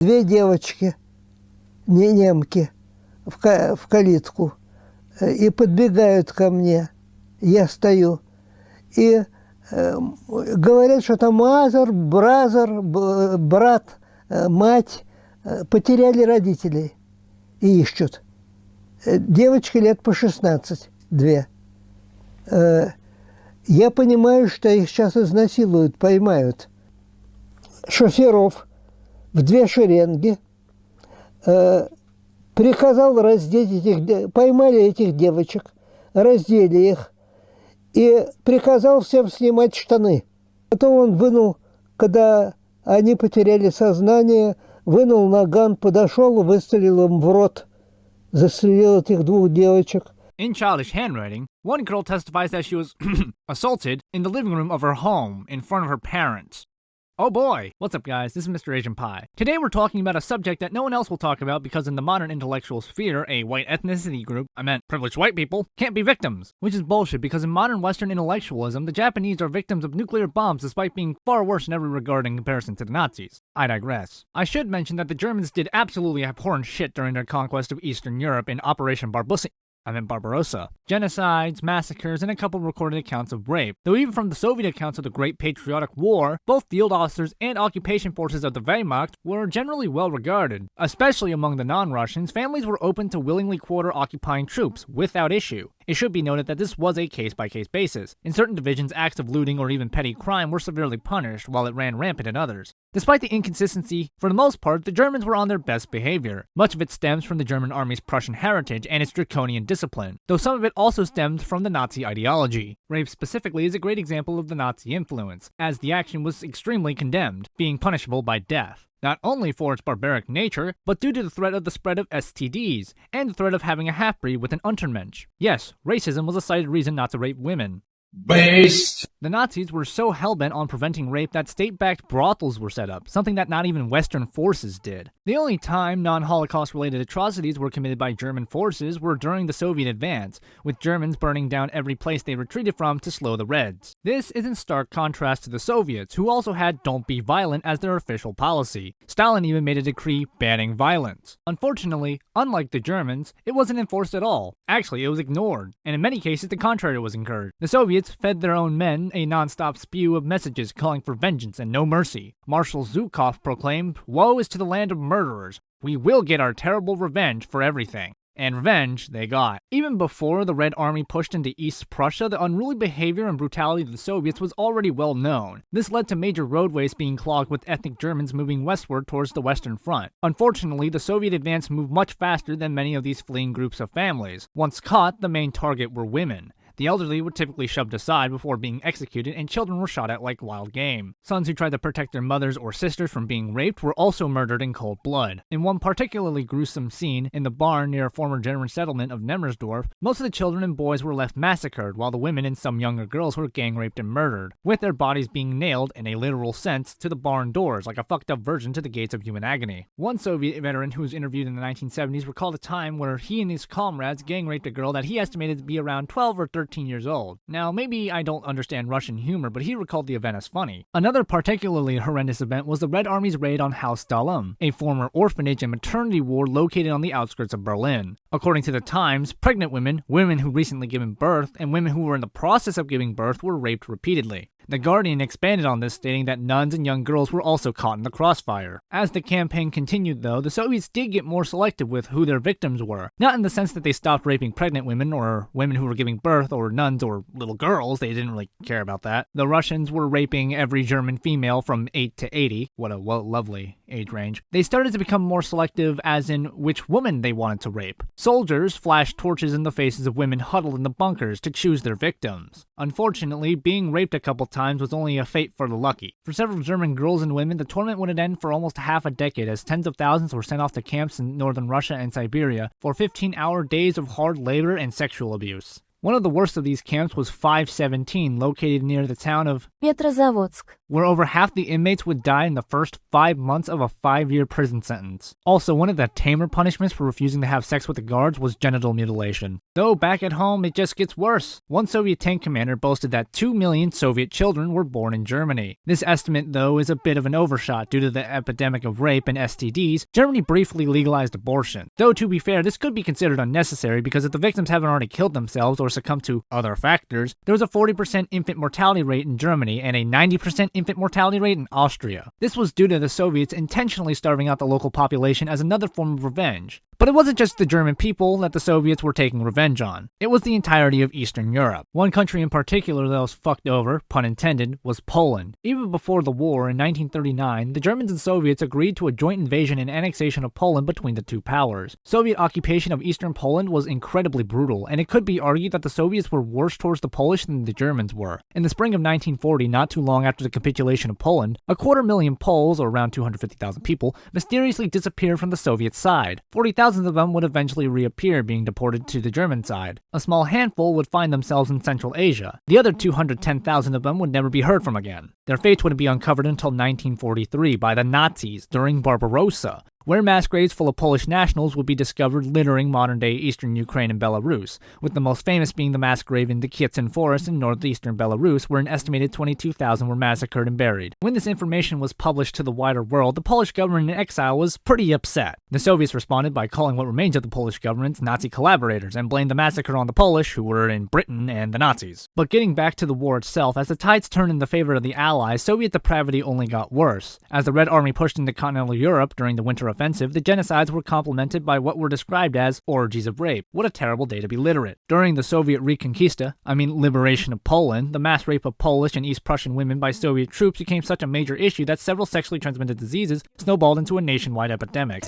Две девочки, не немки, в калитку, и подбегают ко мне. Я стою. И говорят, что там мазер, бразер, брат, мать потеряли родителей и ищут. Девочки лет по 16, две. Я понимаю, что их сейчас изнасилуют, поймают. Шоферов в две шеренги приказал раздеть поймали этих девочек, раздели их и приказал всем снимать штаны. Потом он вынул, когда они потеряли сознание, вынул наган, подошел, выстрелил им в рот, застрелил этих двух девочек. In childish handwriting, one girl testifies that she was assaulted in the living room of her home in front of her parents. Oh boy! What's up guys, this is Mr. Asian Pie. Today we're talking about a subject that no one else will talk about because in the modern intellectual sphere, a white ethnicity group, I meant privileged white people, can't be victims. Which is bullshit because in modern Western intellectualism, the Japanese are victims of nuclear bombs despite being far worse in every regard in comparison to the Nazis. I digress. I should mention that the Germans did absolutely abhorrent shit during their conquest of Eastern Europe in Operation Barbarossa. Genocides, massacres, and a couple recorded accounts of rape. Though even from the Soviet accounts of the Great Patriotic War, both field officers and occupation forces of the Wehrmacht were generally well regarded. Especially among the non-Russians, families were open to willingly quarter occupying troops, without issue. It should be noted that this was a case-by-case basis. In certain divisions, acts of looting or even petty crime were severely punished, while it ran rampant in others. Despite the inconsistency, for the most part, the Germans were on their best behavior. Much of it stems from the German army's Prussian heritage and its draconian discipline, though some of it also stemmed from the Nazi ideology. Rape specifically is a great example of the Nazi influence, as the action was extremely condemned, being punishable by death. Not only for its barbaric nature, but due to the threat of the spread of STDs, and the threat of having a half-breed with an Untermensch. Yes, racism was a cited reason not to rape women. Based. The Nazis were so hell-bent on preventing rape that state-backed brothels were set up, something that not even Western forces did. The only time non-Holocaust-related atrocities were committed by German forces were during the Soviet advance, with Germans burning down every place they retreated from to slow the Reds. This is in stark contrast to the Soviets, who also had "don't be violent" as their official policy. Stalin even made a decree banning violence. Unfortunately, unlike the Germans, it wasn't enforced at all. Actually, it was ignored, and in many cases the contrary was incurred. The Soviets fed their own men a non-stop spew of messages calling for vengeance and no mercy. Marshal Zhukov proclaimed, "Woe is to the land of murderers. We will get our terrible revenge for everything." And revenge they got. Even before the Red Army pushed into East Prussia, the unruly behavior and brutality of the Soviets was already well known. This led to major roadways being clogged with ethnic Germans moving westward towards the Western Front. Unfortunately, the Soviet advance moved much faster than many of these fleeing groups of families. Once caught, the main target were women. The elderly were typically shoved aside before being executed, and children were shot at like wild game. Sons who tried to protect their mothers or sisters from being raped were also murdered in cold blood. In one particularly gruesome scene, in the barn near a former German settlement of Nemmersdorf, most of the children and boys were left massacred, while the women and some younger girls were gang raped and murdered, with their bodies being nailed, in a literal sense, to the barn doors, like a fucked up version to the gates of human agony. One Soviet veteran who was interviewed in the 1970s recalled a time where he and his comrades gang raped a girl that he estimated to be around 12 or 13 years old. Now, maybe I don't understand Russian humor, but he recalled the event as funny. Another particularly horrendous event was the Red Army's raid on Haus Dahlem, a former orphanage and maternity ward located on the outskirts of Berlin. According to the Times, pregnant women, women who recently given birth, and women who were in the process of giving birth were raped repeatedly. The Guardian expanded on this, stating that nuns and young girls were also caught in the crossfire. As the campaign continued, though, the Soviets did get more selective with who their victims were. Not in the sense that they stopped raping pregnant women, or women who were giving birth, or nuns, or little girls. They didn't really care about that. The Russians were raping every German female from 8 to 80. What a lovely age range. They started to become more selective as in which woman they wanted to rape. Soldiers flashed torches in the faces of women huddled in the bunkers to choose their victims. Unfortunately, being raped a couple times was only a fate for the lucky. For several German girls and women, the tournament wouldn't end for almost half a decade, as tens of thousands were sent off to camps in northern Russia and Siberia for 15-hour days of hard labor and sexual abuse. One of the worst of these camps was 517, located near the town of Петрозаводск. where over half the inmates would die in the first 5 months of a 5-year prison sentence. Also, one of the tamer punishments for refusing to have sex with the guards was genital mutilation. Though back at home, it just gets worse. One Soviet tank commander boasted that 2 million Soviet children were born in Germany. This estimate, though, is a bit of an overshot due to the epidemic of rape and STDs. Germany briefly legalized abortion. Though, to be fair, this could be considered unnecessary because if the victims haven't already killed themselves or succumbed to other factors, there was a 40% infant mortality rate in Germany and a 90% infant mortality rate in Austria. This was due to the Soviets intentionally starving out the local population as another form of revenge. But it wasn't just the German people that the Soviets were taking revenge on. It was the entirety of Eastern Europe. One country in particular that was fucked over, pun intended, was Poland. Even before the war in 1939, the Germans and Soviets agreed to a joint invasion and annexation of Poland between the two powers. Soviet occupation of Eastern Poland was incredibly brutal, and it could be argued that the Soviets were worse towards the Polish than the Germans were. In the spring of 1940, not too long after the capitulation of Poland, 250,000 Poles, or around 250,000 people, mysteriously disappeared from the Soviet side. 40,000 of them would eventually reappear, being deported to the German side. A small handful would find themselves in Central Asia. The other 210,000 of them would never be heard from again. Their fates wouldn't be uncovered until 1943 by the Nazis during Barbarossa, where mass graves full of Polish nationals would be discovered littering modern-day eastern Ukraine and Belarus, with the most famous being the mass grave in the Kietzyn Forest in northeastern Belarus, where an estimated 22,000 were massacred and buried. When this information was published to the wider world, the Polish government in exile was pretty upset. The Soviets responded by calling what remains of the Polish government Nazi collaborators and blamed the massacre on the Polish, who were in Britain, and the Nazis. But getting back to the war itself, as the tides turned in the favor of the Allies, Soviet depravity only got worse. As the Red Army pushed into continental Europe during the Winter Offensive, the genocides were complemented by what were described as orgies of rape. What a terrible day to be literate. During the Soviet Reconquista, liberation of Poland, the mass rape of Polish and East Prussian women by Soviet troops became such a major issue that several sexually transmitted diseases snowballed into a nationwide epidemic.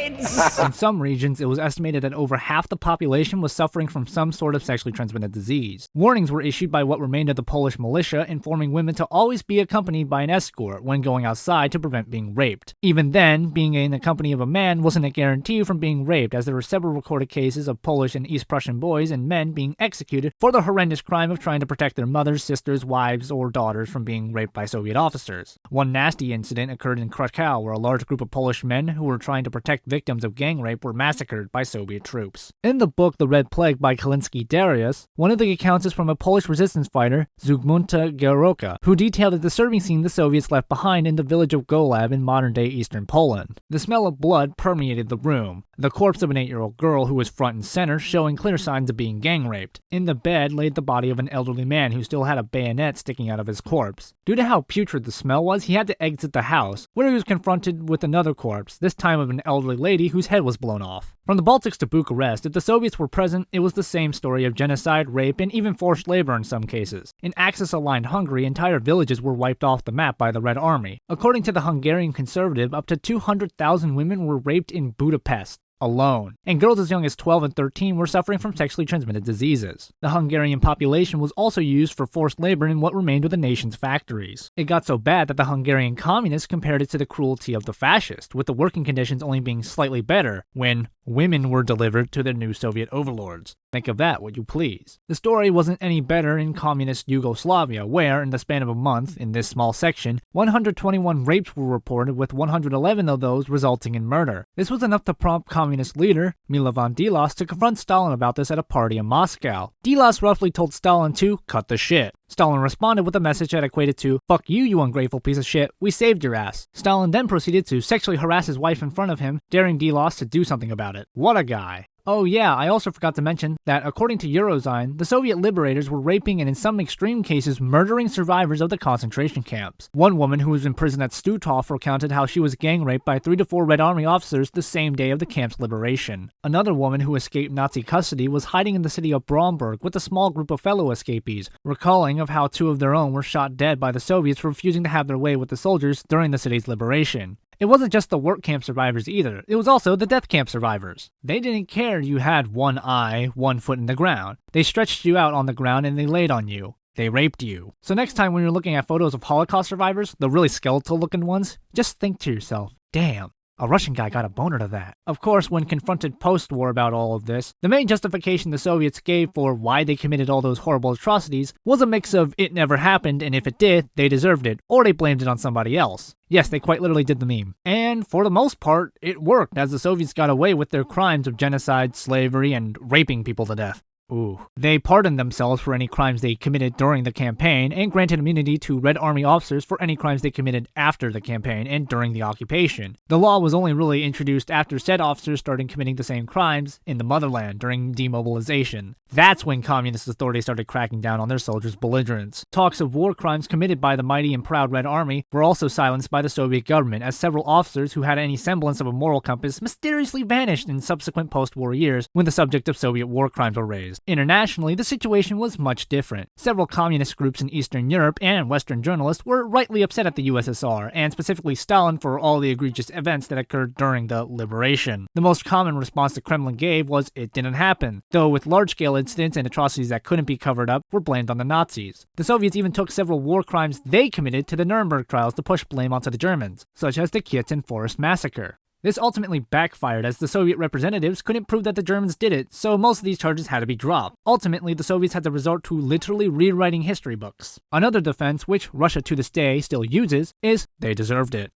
In some regions, it was estimated that over half the population was suffering from some sort of sexually transmitted disease. Warnings were issued by what remained of the Polish militia, informing women to always be accompanied by an escort when going outside to prevent being raped. Even then, being in the company of a man wasn't a guarantee from being raped, as there were several recorded cases of Polish and East Prussian boys and men being executed for the horrendous crime of trying to protect their mothers, sisters, wives, or daughters from being raped by Soviet officers. One nasty incident occurred in Krakow, where a large group of Polish men who were trying to protect victims of gang rape were massacred by Soviet troops. In the book The Red Plague by Kalinsky Darius, one of the accounts is from a Polish resistance fighter, Zygmunta Gieroka, who detailed a disturbing scene the Soviets left behind in the village of Golab in modern-day eastern Poland. The smell of blood permeated the room. The corpse of an 8-year-old girl who was front and center, showing clear signs of being gang raped. In the bed laid the body of an elderly man who still had a bayonet sticking out of his corpse. Due to how putrid the smell was, he had to exit the house, where he was confronted with another corpse, this time of an elderly lady whose head was blown off. From the Baltics to Bucharest, if the Soviets were present, it was the same story of genocide, rape, and even forced labor in some cases. In Axis-aligned Hungary, entire villages were wiped off the map by the Red Army. According to the Hungarian Conservative, up to 200,000 women were raped in Budapest alone, and girls as young as 12 and 13 were suffering from sexually transmitted diseases. The Hungarian population was also used for forced labor in what remained of the nation's factories. It got so bad that the Hungarian communists compared it to the cruelty of the fascists, with the working conditions only being slightly better when women were delivered to their new Soviet overlords. Think of that, what you please. The story wasn't any better in communist Yugoslavia, where, in the span of a month, in this small section, 121 rapes were reported, with 111 of those resulting in murder. This was enough to prompt communist leader Milovan Dilas to confront Stalin about this at a party in Moscow. Dilas roughly told Stalin to cut the shit. Stalin responded with a message that equated to, "Fuck you, you ungrateful piece of shit, we saved your ass." Stalin then proceeded to sexually harass his wife in front of him, daring Dilas to do something about it. What a guy. Oh yeah, I also forgot to mention that according to Eurozine, the Soviet liberators were raping and in some extreme cases murdering survivors of the concentration camps. One woman who was in prison at Stutthof recounted how she was gang raped by 3 to 4 Red Army officers the same day of the camp's liberation. Another woman who escaped Nazi custody was hiding in the city of Bromberg with a small group of fellow escapees, recalling of how 2 of their own were shot dead by the Soviets for refusing to have their way with the soldiers during the city's liberation. It wasn't just the work camp survivors either, it was also the death camp survivors. They didn't care you had 1 eye, 1 foot in the ground. They stretched you out on the ground and they laid on you. They raped you. So next time when you're looking at photos of Holocaust survivors, the really skeletal looking ones, just think to yourself, damn, A Russian guy got a boner to that. Of course, when confronted post-war about all of this, the main justification the Soviets gave for why they committed all those horrible atrocities was a mix of it never happened, and if it did, they deserved it, or they blamed it on somebody else. Yes, they quite literally did the meme. And for the most part, it worked, as the Soviets got away with their crimes of genocide, slavery, and raping people to death. Ooh. They pardoned themselves for any crimes they committed during the campaign and granted immunity to Red Army officers for any crimes they committed after the campaign and during the occupation. The law was only really introduced after said officers started committing the same crimes in the motherland during demobilization. That's when communist authorities started cracking down on their soldiers' belligerence. Talks of war crimes committed by the mighty and proud Red Army were also silenced by the Soviet government, as several officers who had any semblance of a moral compass mysteriously vanished in subsequent post-war years when the subject of Soviet war crimes were raised. Internationally, the situation was much different. Several communist groups in Eastern Europe and Western journalists were rightly upset at the USSR, and specifically Stalin, for all the egregious events that occurred during the liberation. The most common response the Kremlin gave was it didn't happen, though with large-scale incidents and atrocities that couldn't be covered up were blamed on the Nazis. The Soviets even took several war crimes they committed to the Nuremberg trials to push blame onto the Germans, such as the Kietzen Forest Massacre. This ultimately backfired, as the Soviet representatives couldn't prove that the Germans did it, so most of these charges had to be dropped. Ultimately, the Soviets had to resort to literally rewriting history books. Another defense, which Russia to this day still uses, is they deserved it.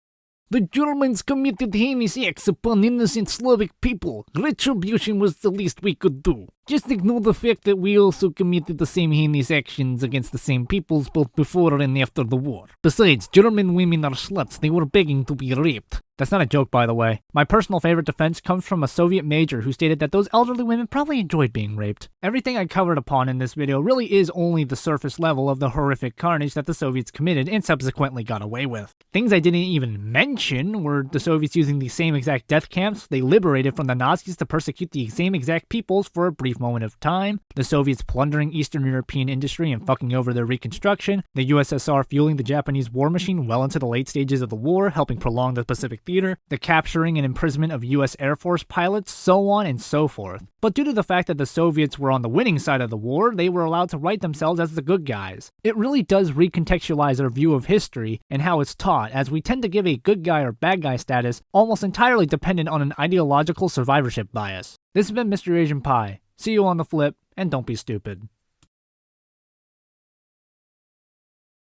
The Germans committed heinous acts upon innocent Slavic people. Retribution was the least we could do. Just ignore the fact that we also committed the same heinous actions against the same peoples both before and after the war. Besides, German women are sluts. They were begging to be raped. That's not a joke, by the way. My personal favorite defense comes from a Soviet major who stated that those elderly women probably enjoyed being raped. Everything I covered upon in this video really is only the surface level of the horrific carnage that the Soviets committed and subsequently got away with. Things I didn't even mention were the Soviets using the same exact death camps they liberated from the Nazis to persecute the same exact peoples for a brief moment of time, the Soviets plundering Eastern European industry and fucking over their reconstruction, the USSR fueling the Japanese war machine well into the late stages of the war, helping prolong the Pacific Theater, the capturing and imprisonment of US Air Force pilots, so on and so forth. But due to the fact that the Soviets were on the winning side of the war, they were allowed to write themselves as the good guys. It really does recontextualize our view of history and how it's taught, as we tend to give a good guy or bad guy status almost entirely dependent on an ideological survivorship bias. This has been Mr. Asian Pie. See you on the flip, and don't be stupid.